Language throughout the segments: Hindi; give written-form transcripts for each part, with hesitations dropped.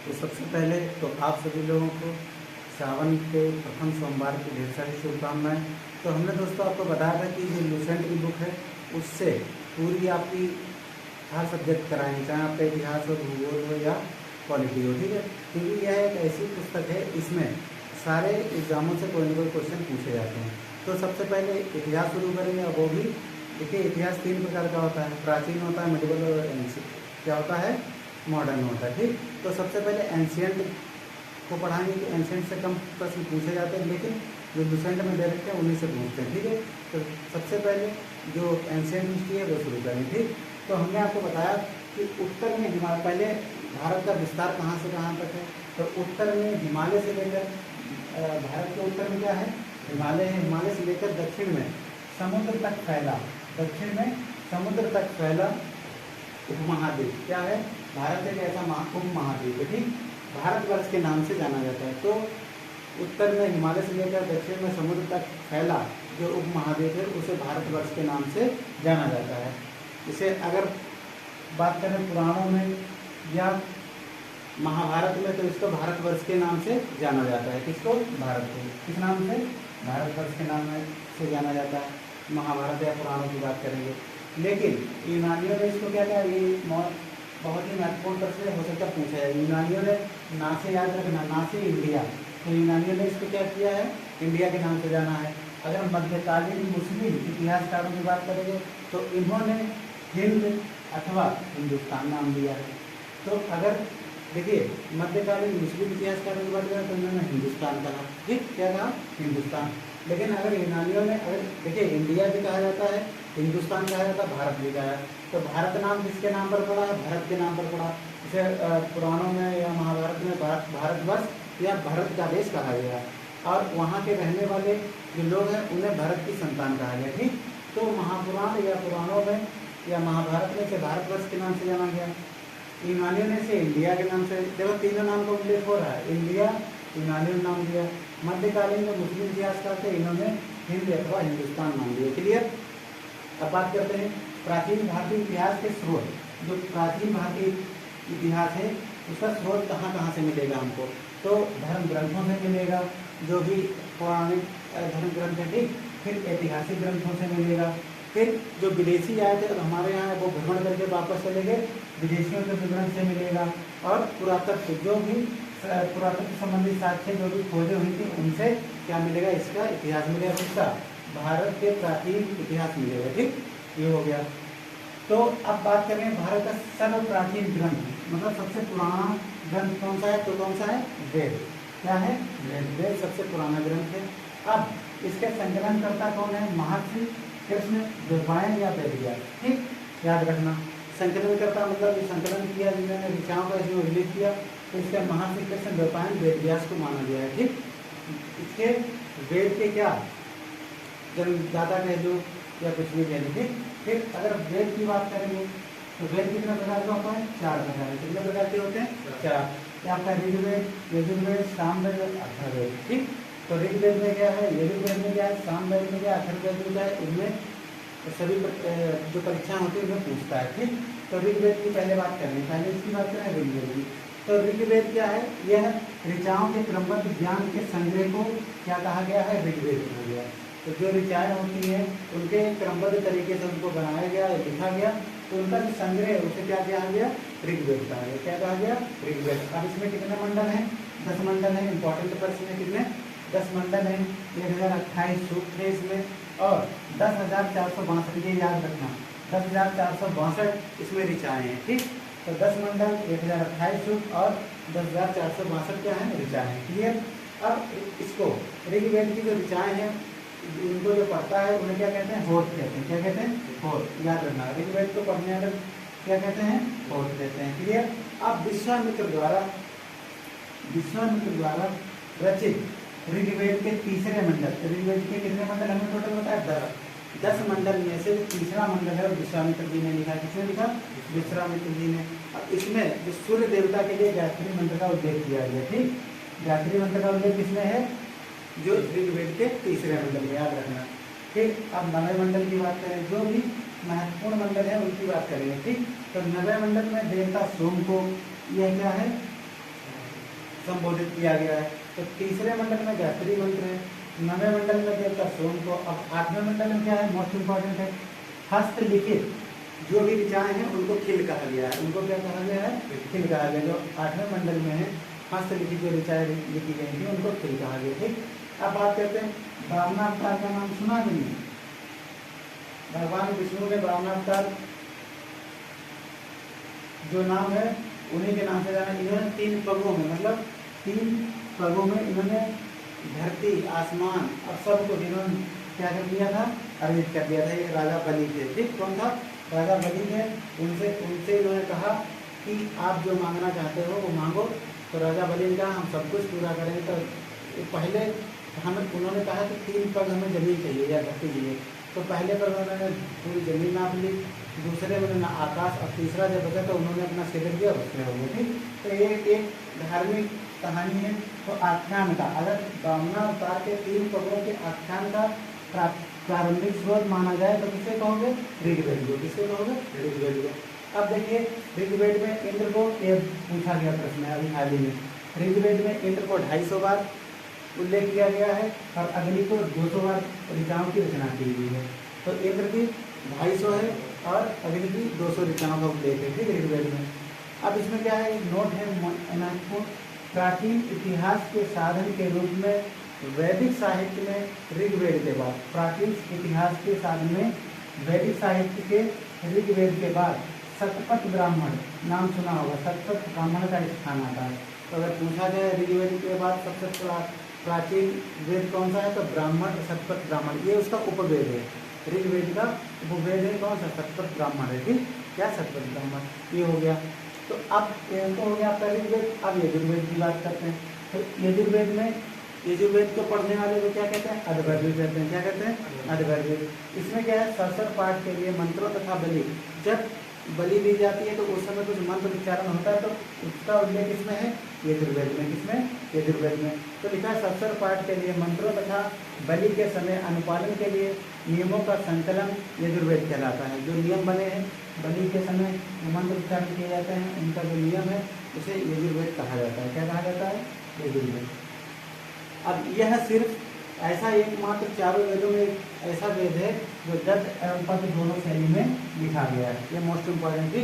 तो सबसे पहले तो आप सभी लोगों को सावन के प्रथम सोमवार की ढेर सारी शुभकामनाएं। तो हमने दोस्तों आपको बताया था कि जो लूसेंट की बुक है उससे पूरी आपकी हर सब्जेक्ट कराएंगे, चाहे आपका इतिहास हो, भूगोल हो या पॉलिटी हो, ठीक है। क्योंकि यह एक ऐसी पुस्तक है, इसमें सारे एग्जामों से कोई ना कोई क्वेश्चन पूछे जाते हैं। तो सबसे पहले इतिहास शुरू करेंगे। और वो भी देखिए, इतिहास 3 प्रकार का होता है, प्राचीन होता है, मिडिवल और क्या होता है, मॉडर्न होता है, ठीक। तो सबसे पहले एंशियंट को पढ़ाएंगे कि एंशियंट से कम प्रश्न पूछे जाते हैं, लेकिन जो लूसेंट में दे रखे हैं उन्हीं से पूछते हैं, ठीक है। तो सबसे पहले जो एंशियंट हिस्ट्री है वो शुरू करेंगे, ठीक। तो हमने आपको बताया कि उत्तर में हिमालय, पहले भारत का विस्तार कहाँ से कहाँ तक है। तो उत्तर में हिमालय से लेकर, भारत के उत्तर में क्या है, हिमालय है। हिमालय से लेकर दक्षिण में समुद्र तक फैला, दक्षिण में समुद्र तक फैला उपमहाद्वीप क्या है, भारत एक ऐसा उपमहाद्वीप है, ठीक। भारतवर्ष के नाम से जाना जाता है। तो उत्तर में हिमालय से लेकर दक्षिण में समुद्र तक फैला जो उपमहाद्वीप है उसे भारतवर्ष के नाम से जाना जाता है। इसे अगर बात करें पुराणों में या महाभारत में तो इसको भारतवर्ष के नाम से जाना जाता है। किसको, भारत को किस नाम से, भारतवर्ष के नाम से जाना जाता है। महाभारत या पुराणों की बात करेंगे। लेकिन यूनानियों ने इसको क्या कहा, ये बहुत ही महत्वपूर्ण प्रश्न हो सकता है पूछा है। यूनानियों ने ना से याद रखना, ना से इंडिया, तो यूनानियों ने इसको क्या किया है, इंडिया के नाम से जाना है। अगर मध्यकालीन मुस्लिम इतिहासकारों की बात करेंगे तो इन्होंने हिंद अथवा हिंदुस्तान नाम दिया है। तो अगर देखिए मध्यकालीन मुस्लिम इतिहासकारों की बात करें तो इन्होंने हिंदुस्तान कहा, ठीक, क्या कहा, हिंदुस्तान। लेकिन अगर यूनानियों ने, अगर देखिए इंडिया भी कहा जाता है, हिंदुस्तान कहा जाता है, भारत भी कहा, तो भारत नाम किसके नाम पर पड़ा है, भारत के नाम पर पड़ा। जैसे पुराणों में या महाभारत में भारतवर्ष या भारत का देश कहा गया, और वहाँ के रहने वाले जो लोग हैं उन्हें भारत की संतान कहा गया, ठीक। तो महापुराण या पुराणों में या महाभारत में से भारतवर्ष के नाम से जाना गया। यूनानियों ने से इंडिया के नाम से, देखो तीनों नाम का उल्लेख हो रहा है, इंडिया यूनानियों ने नाम दिया। मध्यकालीन में मुस्लिम इतिहासकार थे, इन्होंने हिंद अथवा हिंदुस्तान नाम दिया, क्लियर। अब बात करते हैं प्राचीन भारतीय इतिहास के स्रोत। जो प्राचीन भारतीय इतिहास है उसका स्रोत कहाँ कहाँ से मिलेगा हमको, तो धर्म ग्रंथों से मिलेगा, जो भी पौराणिक धर्म ग्रंथ है, ठीक। फिर ऐतिहासिक ग्रंथों से मिलेगा। फिर जो विदेशी आए थे हमारे यहाँ वो भ्रमण करके वापस चले गए, विदेशियों के विवरण से मिलेगा। और पुरातत्व, जो भी पुरातत्व संबंधी साक्ष्य जो भी खोजें हुई थी उनसे क्या मिलेगा, इसका इतिहास मिलेगा, इसका भारत के प्राचीन इतिहास मिलेगा, ठीक। ये हो गया। तो अब बात करें भारत का सर्व प्राचीन ग्रंथ, मतलब सबसे पुराना ग्रंथ कौन सा है, तो कौन सा है, वेद। क्या है, वेद। वेद सबसे पुराना ग्रंथ है। अब इसके संकलनकर्ता कौन है, महर्षि कृष्ण द्वैपायन या वेदव्यास, ठीक, याद रखना। संकलनकर्ता मतलब संकलन किया जिन्होंने ऋचाओं का इसमें उल्लेख किया, तो इसका महर्षि कृष्ण द्वैपायन वेदव्यास को माना गया है, ठीक। इसके वेद के क्या जन्मदाता कह दो या कुछ भी कह दो, ठीक। फिर अगर वेद की बात करेंगे तो वेद कितने प्रकार का होता है, 4 प्रकार। कितने प्रकार के होते हैं, 4। क्या आपका ऋग्वेद, यजुर्वेद, सामवेद, अथर्ववेद, ठीक। तो ऋग्वेद में क्या है, यजुर्वेद में क्या है, सामवेद में क्या है, अथर्ववेद में क्या है, इनमें सभी जो परीक्षाएं होती है उनमें पूछता है, ठीक। तो ऋग्वेद की पहले बात करें, पहले इसकी बात करें ऋग्वेद की। तो ऋग्वेद क्या है, यह ऋचाओं के क्रमबद्ध ज्ञान के संग्रह को क्या कहा गया है, ऋग्वेद कहा गया है। तो जो ऋचाएं होती हैं उनके क्रमबद्ध तरीके से उनको बनाया गया, लिखा गया, तो उनका जो संग्रह है उसे क्या कहा गया, ऋग्वेद कहा गया। क्या कहा गया, ऋग्वेद। अब इसमें कितने मंडल हैं, 10 मंडल हैं। इंपॉर्टेंट प्रश्न है, कितने, 10 मंडल हैं। 1028 सूक्त है इसमें, और 10,462, ये याद रखना, 10,462 इसमें ऋचाएँ हैं, ठीक। तो 10 मंडल, 1028 सूक्त और 10,462 क्या है, ऋचाएँ हैं, क्लियर। अब इसको ऋग्वेद की जो ऋचाएँ हैं इनको जो पढ़ता है उन्हें क्या कहते हैं, होठ कहते हैं। क्या कहते हैं, होठ, याद रखना। ऋग्वेद को पढ़ने वाले क्या कहते हैं, होठ कहते हैं, क्लियर। अब विश्वामित्र द्वारा रचित ऋग्वेद के तीसरे मंडल, ऋग्वेद के कितने मंडल हमें टोटल बताया, 10 मंडल में से तीसरा मंडल है विश्वामित्र जी ने लिखा। किसने लिखा, विश्वामित्र जी ने। अब इसमें जो सूर्य देवता के लिए गायत्री मंत्र का उल्लेख किया गया, ठीक। गायत्री मंत्र का उल्लेख किसमें है, जो ऋग्वेद के तीसरे मंडल में, याद रखना, ठीक। अब 9वें मंडल की बात करें, जो भी महत्वपूर्ण मंडल है उनकी बात करेंगे, ठीक। तो 9वें मंडल में देवता सोम को, यह क्या है, संबोधित किया गया है। तो तीसरे मंडल में गायत्री मंत्र है, 9वें मंडल में देवता सोम को। अब 8वें मंडल में क्या है, मोस्ट इंपॉर्टेंट है, हस्तलिखित जो भी ऋचाएँ हैं उनको खिल कहा गया है। उनको क्या कहा गया है, खिल कहा गया। जो 8वें मंडल में है हस्तलिखित जो ऋचाएँ लिखी गई थी उनको खिल कहा गया। ठीक, अब बात करते हैं वामनावतार का नाम सुना कि नहीं। भगवान विष्णु ने वामनावतार जो नाम है उन्हीं के नाम से जाना। इन्होंने 3 पगों में, मतलब 3 पगों में इन्होंने धरती आसमान और सबको जिन्होंने क्या कर दिया था, अर्पित कर दिया था। ये राजा बलि थे। ठीक, कौन था, राजा बलि थे। उनसे इन्होंने कहा कि आप जो मांगना चाहते हो वो मांगो। तो राजा बलि ने कहा हम सब कुछ पूरा करेंगे। तो पहले उन्होंने कहा कि 3 पग हमें जमीन चाहिए या धरती चाहिए। तो पहले पर उन्होंने पूरी जमीन नाप ली, दूसरे में उन्होंने आकाश, और तीसरा जब बचा तो उन्होंने अपना सिर दिया उसमें हो गया। ठीक, तो ये एक धार्मिक कहानी है। तो आख्यान का, अगर वामनावतार के 3 पगों के आख्यान का प्रारंभिक स्रोत माना जाए तो किसे कहोगे, ऋग्वेद को। किसे कहोगे, ऋग्वेद को। अब देखिए ऋग्वेद में इंद्र को, ये पूछा गया प्रश्न है अभी हाल ही में, ऋग्वेद में इंद्र को 250 बार उल्लेख किया गया है और अग्नि को 200 बार ऋचाओं की रचना की गई है। तो इंद्र की 250 है और अग्नि की 200 ऋचाओं का उल्लेख है। ठीक, ऋग्वेद में। अब इसमें क्या है, नोट है महत्वपूर्ण, प्राचीन इतिहास के साधन के रूप में वैदिक साहित्य में ऋग्वेद के बाद, प्राचीन इतिहास के साधन में वैदिक साहित्य के ऋग्वेद के बाद शतपथ ब्राह्मण नाम सुना होगा। शतपथ ब्राह्मण का स्थान आता है। तो अगर पूछा जाए ऋग्वेद के बाद सबसे प्राचीन वेद कौन सा है, तो ब्राह्मण, शतपथ ब्राह्मण, ये उसका उपवेद है। ऋग्वेद का उपवेद है कौन सा, शतपथ ब्राह्मण है। ठीक, क्या शतपथ ब्राह्मण, ये हो गया। तो अब तो हो गया आपका ऋग्वेद। अब यजुर्वेद की बात करते हैं। तो यजुर्वेद में, यजुर्वेद को पढ़ने वाले को क्या कहते हैं, अध्वर्यु कहते हैं। क्या कहते हैं, अध्वर्यु। इसमें क्या है, सरसर पाठ के लिए मंत्रों तथा बलि, जब बलि दी जाती है तो उस समय कुछ मंत्र उच्चारण होता है, तो उसका उल्लेख इसमें है यजुर्वेद में। किसमें, यजुर्वेद में। तो लिखा है सरसर पाठ के लिए मंत्रों तथा बलि के समय अनुपालन के लिए नियमों का संकलन यजुर्वेद कहलाता है। जो नियम बने हैं बलि के समय मंत्र उच्चारण किए जाते हैं, उनका जो नियम है उसे यजुर्वेद कहा जाता है। क्या कहा जाता है, यजुर्वेद। अब यह सिर्फ ऐसा एकमात्र चारों वेदों में ऐसा वेद है जो गद्य एवं पद्य दोनों शैली में लिखा गया है। ये मोस्ट इम्पॉर्टेंट थी,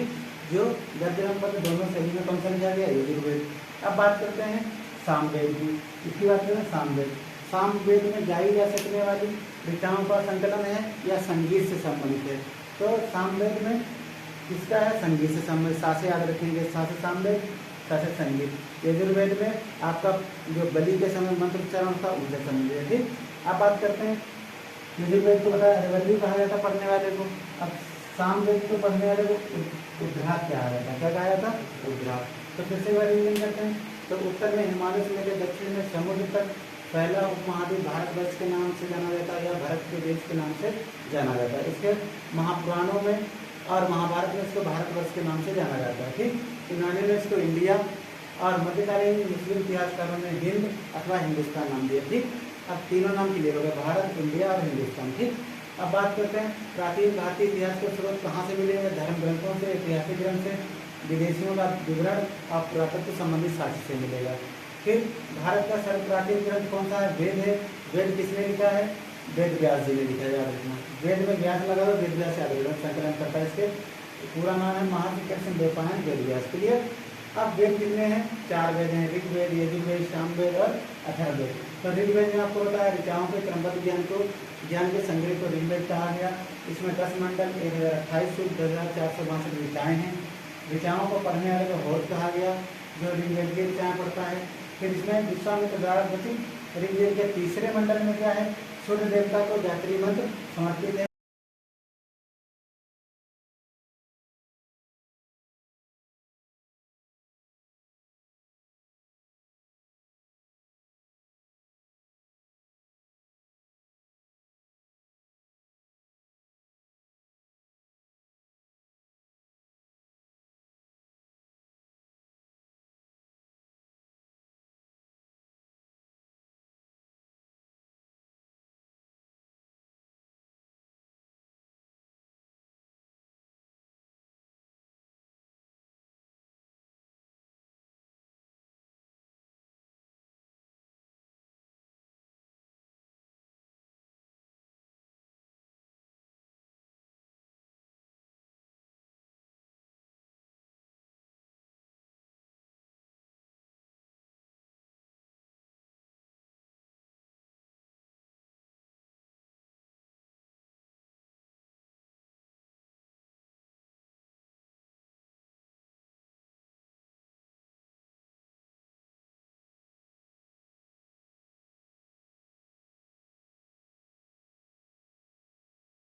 जो गद्य एवं पद्य दोनों शैली में कौन सा लिखा गया, यजुर्वेद। अब बात करते हैं सामवेद की। इसकी बात करें सामवेद। सामवेद में गाई जा सकने वाली ऋचाओं का संकलन है या संगीत से संबंधित है। तो सामवेद में किसका है, संगीत से संबंधित। सा से याद रखेंगे, सा से सामवेद, सा से संगीत। यजुर्वेद में आपका जो बलि के समय मंत्र उच्चारण था उनसे संबंधित है। ठीक, अब बात करते हैं यजुर्वेद को बताया अध्वर्यु कहा जाता पढ़ने वाले को। अब सामवेद को पढ़ने वाले को उद्घात कहा जाता है। क्या कहा जाता, उद्घात। तो फिर से रिवीजन करते हैं। तो उत्तर में हिमालय से लेकर दक्षिण में समुद्र तक पहला उपमहाद्वीप भारतवर्ष के नाम से जाना जाता है या भारत के देश के नाम से जाना जाता है। इसके महापुराणों में और महाभारत में इसको भारतवर्ष के नाम से जाना जाता है। ठीक, यूनानी में इसको इंडिया और मध्यकालीन मुस्लिम इतिहासकारों ने हिंद अथवा हिंदुस्तान नाम दिया। ठीक, अब तीनों नाम क्लियर हो गए, भारत, इंडिया और हिंदुस्तान। ठीक, अब बात करते हैं प्राचीन भारतीय इतिहास के स्रोत कहाँ से मिलेंगे, धर्म ग्रंथों से, ऐतिहासिक ग्रंथ से, विदेशियों का विवरण और पुरातत्व संबंधित साक्ष्य से मिलेगा। फिर भारत का सर्व प्राचीन ग्रंथ कौन सा है, वेद है। वेद किसने लिखा है, वेद व्यास जी ने लिखा है, याद रखना। वेद में व्यास लगा दो, वेद व्यास याद रखना, संकलन करता है। इसके पूरा नाम है महर्षि कृष्ण देवपायन वेद व्यास। क्लियर। अब वेद कितने हैं, 4 वेद हैं, ऋग्वेद, यजुर्वेद, सामवेद और अथर्ववेद। तो ऋग्वेद में आपको बताया ऋचाओं के क्रमबद्ध ज्ञान के संग्रह को ऋग्वेद कहा गया। इसमें 10 मंडल, 1028 सूक्त, 2462 ऋचाएँ हैं। ऋचाओं को पढ़ने वाले को होत कहा गया, जो ऋग्वेद की ऋचाएँ पढ़ता है। फिर इसमें विश्वामित्र द्वारा रचित ऋग्वेद के तीसरे मंडल में क्या है, सूर्य देवता को गायत्री मंत्र समर्पित है।